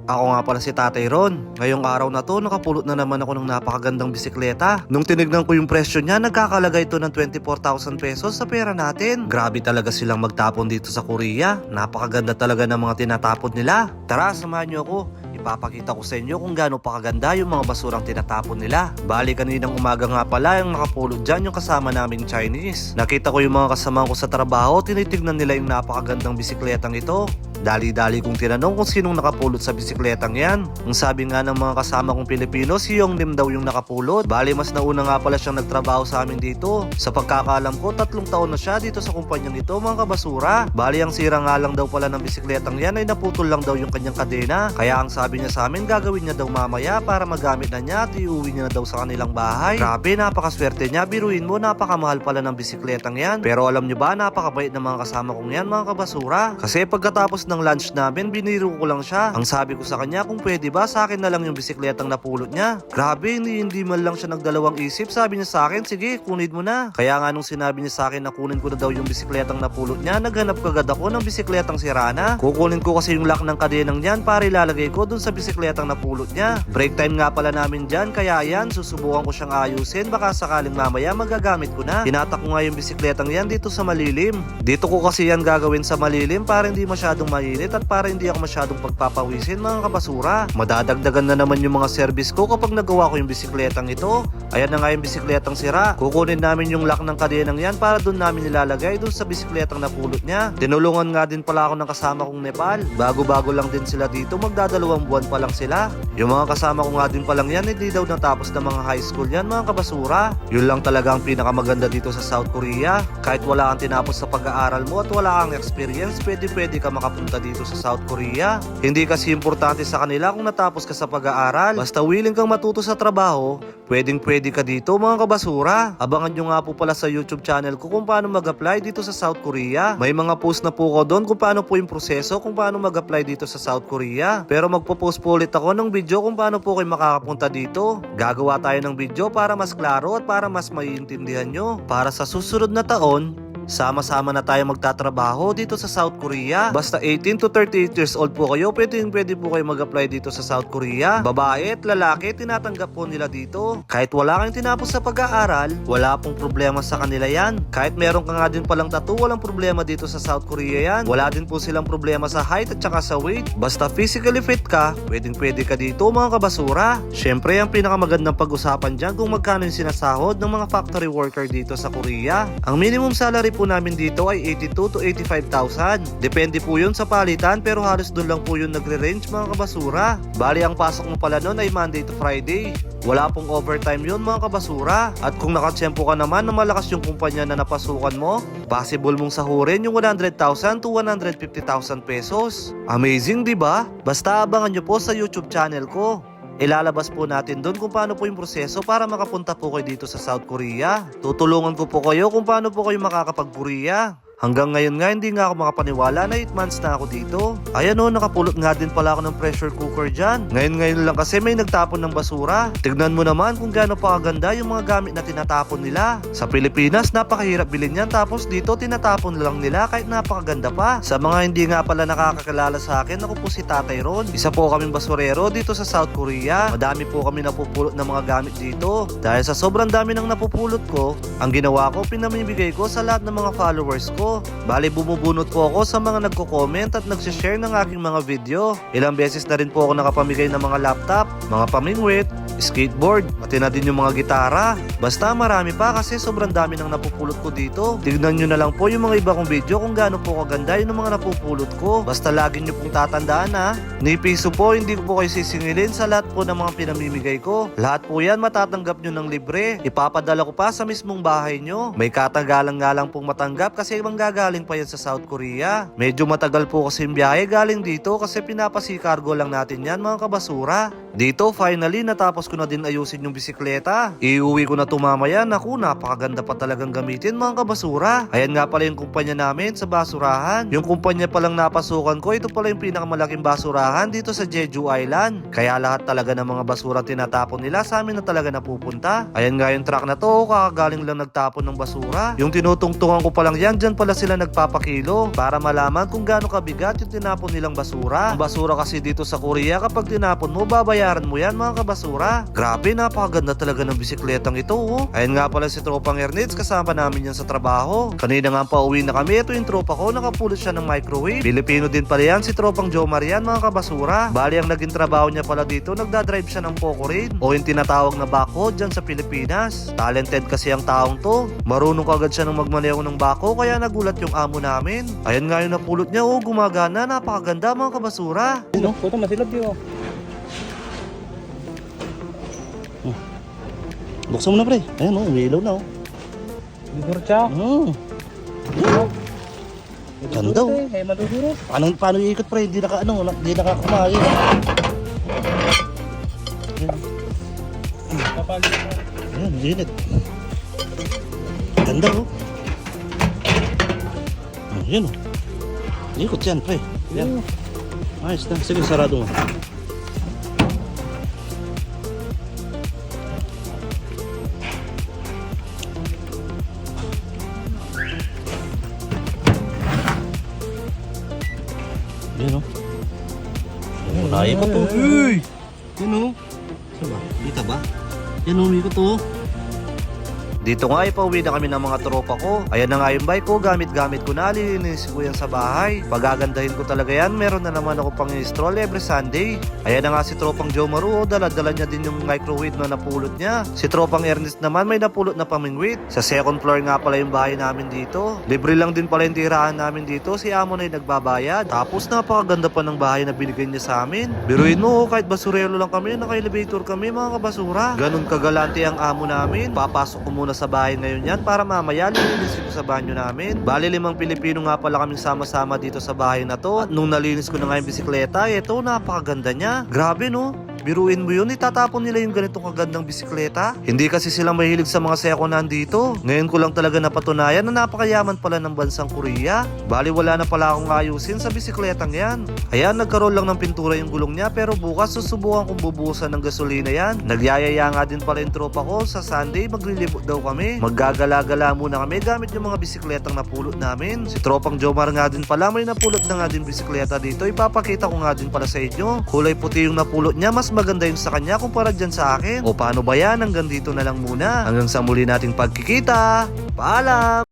Ako nga pala si Tatay Ron. Ngayong araw na to, nakapulot na naman ako ng napakagandang bisikleta. Nung tinignan ko yung presyo niya, nagkakalaga ito ng 24,000 pesos sa pera natin. Grabe talaga silang magtapon dito sa Korea. Napakaganda talaga ng mga tinatapon nila. Tara, samahan niyo ako. Ipapakita ko sa inyo kung gaano pa kaganda yung mga basurang tinatapon nila. Bali kaninang umaga nga pala yung nakapulot dyan yung kasama naming Chinese. Nakita ko yung mga kasama ko sa trabaho, tinitignan nila yung napakagandang bisikletang ito. Dali-dali kong tinanong kung sinong nakapulot sa bisikletang yan. Ang sabi nga ng mga kasama kong Pilipino, si Yong Lim daw yung nakapulot. Bali mas nauna nga pala siyang nagtrabaho sa amin dito. Sa pagkakaalam ko, 3 taon na siya dito sa kumpanyang ito, mga kabasura. Bali ang sira nga lang daw pala ng bisikletang yan ay naputol lang daw yung kanyang kadena. Kaya ang sabi niya sa amin, gagawin niya daw mamaya para magamit na niya at iuwi niya na daw sa kanilang bahay. Grabe, napakaswerte niya. Biruin mo, napakamahal pala ng bisikletang yan. Pero alam niyo ba, napakabait ng mga kasama kong yan, mga kabasura. Kasi pagkatapos ng lunch namin, biniro ko lang siya. Ang sabi ko sa kanya, kung pwede ba sa akin na lang yung bisikletang napulot niya. Grabe, hindi man lang siya nagdalawang isip. Sabi niya sa akin, sige, kunin mo na. Kaya nga nung sinabi niya sa akin na kunin ko na daw yung bisikletang napulot niya, naghanap kagad ako ng bisikletang sira na. Kukunin ko kasi yung lock ng kadenang niyan para ilalagay ko dun sa bisikletang napulot niya. Break time nga pala namin dyan, kaya yan, susubukan ko siyang ayusin. Baka sakaling mamaya magagamit ko na. Tinatak ko nga yung bisikletang yan dito sa malilim. Dito ko kasi yan gagawin sa malilim para hindi masyadong mainit at para hindi ako masyadong pagpapawisin, mga kabasura. Madadagdagan na naman yung mga service ko kapag nagawa ko yung bisikletang ito. Ayan na nga yung bisikletang sira. Kukunin namin yung lock ng kadenang yan para doon namin nilalagay doon sa bisikletang napulot niya. Tinulungan nga din pala ako ng kasama kong Nepal. Bago-bago lang din sila dito, magdadalawang buwan pa lang sila. Yung mga kasama ko nga din pa lang yan, hindi daw natapos ng mga high school yan, mga kabasura. Yun lang talaga ang pinakamaganda dito sa South Korea. Kahit wala kang tinapos sa pag-aaral mo at wala kang experience, pwede ka makapunta dito sa South Korea. Hindi kasi importante sa kanila kung natapos ka sa pag-aaral. Basta willing kang matuto sa trabaho, pwede ka dito, mga kabasura. Abangan nyo nga po pala sa YouTube channel ko kung paano mag-apply dito sa South Korea. May mga post na po ko doon kung paano po yung proseso kung paano mag-apply dito sa South Korea. Pero magpo-post po ulit ako ng video kung paano po kayo makakapunta dito. Gagawa tayo ng video para mas klaro at para mas maiintindihan nyo. Para sa susunod na taon, sama-sama na tayo magtatrabaho dito sa South Korea. Basta 18 to 38 years old po kayo, pwede po kayo mag-apply dito sa South Korea. Babae at lalaki, tinatanggap po nila dito. Kahit wala kang tinapos sa pag-aaral, wala pong problema sa kanila yan. Kahit meron ka nga din palang tattoo, walang problema dito sa South Korea yan. Wala din po silang problema sa height at saka sa weight. Basta physically fit ka, pwede ka dito, mga kabasura. Syempre, ang pinakamagandang pag-usapan dyan kung magkano yung sinasahod ng mga factory worker dito sa Korea. Ang minimum salary po namin dito ay 82 to 85,000. Depende po yun sa palitan, pero halos doon lang po yun nagre-range, mga kabasura. Bali ang pasok mo pala nun ay Monday to Friday. Wala pong overtime yun, mga kabasura. At kung nakatsyempo ka naman na malakas yung kumpanya na napasukan mo, possible mong sahurin yung 100,000 to 150,000 pesos. Amazing, di ba? Basta abangan nyo po sa YouTube channel ko. Ilalabas po natin doon kung paano po yung proseso para makapunta po kayo dito sa South Korea. Tutulungan ko po kayo kung paano po kayo makakapag-Korea. Hanggang ngayon nga, hindi nga ako makapaniwala na 8 months na ako dito. Ayan o, nakapulot nga din pala ako ng pressure cooker dyan. Ngayon lang kasi may nagtapon ng basura. Tignan mo naman kung gaano pa kaganda yung mga gamit na tinatapon nila. Sa Pilipinas, napakahirap bilhin yan. Tapos dito, tinatapon lang nila kahit napakaganda pa. Sa mga hindi nga pala nakakakilala sa akin, ako po si Tatay Ron. Isa po kaming basurero dito sa South Korea. Madami po kami napupulot ng mga gamit dito. Dahil sa sobrang dami ng napupulot ko, ang ginawa ko, pinamimigay ko sa lahat ng mga followers ko. Bali bumubunot po ako sa mga nagko-comment at nagsishare ng aking mga video. Ilang beses na rin po ako nakapamigay ng mga laptop, mga pamingwit, skateboard, pati na din yung mga gitara. Basta marami pa kasi sobrang dami ng napupulot ko dito. Tignan nyo na lang po yung mga iba kong video kung gaano po kaganda yung mga napupulot ko. Basta lagi nyo pong tatandaan na, ni piso po hindi ko po kayo sisingilin sa lahat po ng mga pinamimigay ko. Lahat po yan matatanggap nyo ng libre. Ipapadala ko pa sa mismong bahay nyo. May katagalan nga lang pong matanggap kasi manggagaling pa yan sa South Korea. Medyo matagal po kasi yung biyahe galing dito kasi pinapasikargo lang natin yan, mga kabasura. Dito finally natapos ko na din ayusin yung bisikleta. Iuwi ko na to mamaya. Naku, napakaganda pa talagang gamitin, mga kabasura. Ayan nga pala yung kumpanya namin sa basurahan. Yung kumpanya palang napasukan ko, ito pala yung pinakamalaking basurahan dito sa Jeju Island. Kaya lahat talaga ng mga basura tinatapon nila sa amin na talaga napupunta. Ayan nga yung truck na to, kakagaling lang nagtapon ng basura. Yung tinutungtungan ko palang yan, dyan pala pala sila nagpapakilo para malaman kung gaano kabigat yung tinapon nilang basura. Ang basura kasi dito sa Korea, kapag tinapon mo, babayaran mo yan mga kabasura. Grabe, napakaganda talaga ng bisikletang ito. Oh. Ayun nga pala si Tropang Ernitz, kasama namin yan sa trabaho. Kanina nga pauwi na kami, ito yung tropa ko, nakapulot siya ng microwave. Pilipino din pala yan, si Tropang Jomar yan mga kabasura. Bali ang naging trabaho niya pala dito, nagdadrive siya ng Poco rin, o yung tinatawag na backhoe dyan sa Pilipinas. Talented kasi ang taong to. Marunong kagad siya ng magmaneho ng bako, kaya nagulat yung amo namin. Ayan nga yung napulot niya, oh, gumagana, napakaganda mga kabasura. Puto masilap yun. Buksan mo na pre. Ayan o, umiilaw na o. Dudurot siya. Ganda o. Ay, madudurot. Paano iikot pre? Hindi nakakumagi. Papagin mo. Ayan, ginit. Ganda o. Ayan o. Ikot yan pre. Ayan. Ayos na. Sige, sarado mo. Yan o. Nakikot o. Uy! Yan o. Saan ba? Dito ba? Yan o, umikot o. Dito nga ipauwi na kami ng mga tropa ko. Ayan na nga yung bike ko, gamit-gamit ko na, lilinisin ko yan sa bahay. Pagagandahin ko talaga yan, meron na naman ako pang stroll every Sunday. Ayan na nga si Tropang Joe Maru, dala-dala niya din yung microwave na napulot niya. Si Tropang Ernest naman may napulot na pamingwit. Sa second floor nga pala yung bahay namin dito. Libre lang din pala yung tirahan namin dito, si amo na yung nagbabayad. Tapos napakaganda pa ng bahay na binigay niya sa amin. Biruin mo, kahit basurelo lang kami, naka-elevator kami mga kabasura. Ganun kagalante ang amo namin. Papasok ko muna sa bahay ngayon yan para mamaya lilinisin ko sa banyo namin. Bali 5 Pilipino nga pala kaming sama-sama dito sa bahay na to. At nung nalinis ko na nga yung bisikleta, eto napakaganda niya. Grabe no? Biruin mo yun, itatapon nila yung ganitong kagandang bisikleta. Hindi kasi sila mahilig sa mga second-hand dito. Ngayon ko lang talaga napatunayan na napakayaman pala ng bansang Korea. Bali wala na pala akong ayusin sa bisikletang yan. Ayan, nagkaroon lang ng pintura yung gulong niya, pero bukas susubukan kong bubuhusan ng gasolina yan. Nagyayaya nga din pala yung tropa ko, sa Sunday maglilibot daw kami. Maggagala-gala muna kami gamit yung mga bisikletang napulot namin. Si Tropang Jomar nga din pala, may napulot na nga din bisikleta dito. Ipapakita ko nga din pala sa inyo. Kulay puti yung napulot niya, mas maganda yung sa kanya kumpara dyan sa akin. O paano ba yan? Hanggang dito na lang muna. Hanggang sa muli nating pagkikita. Paalam!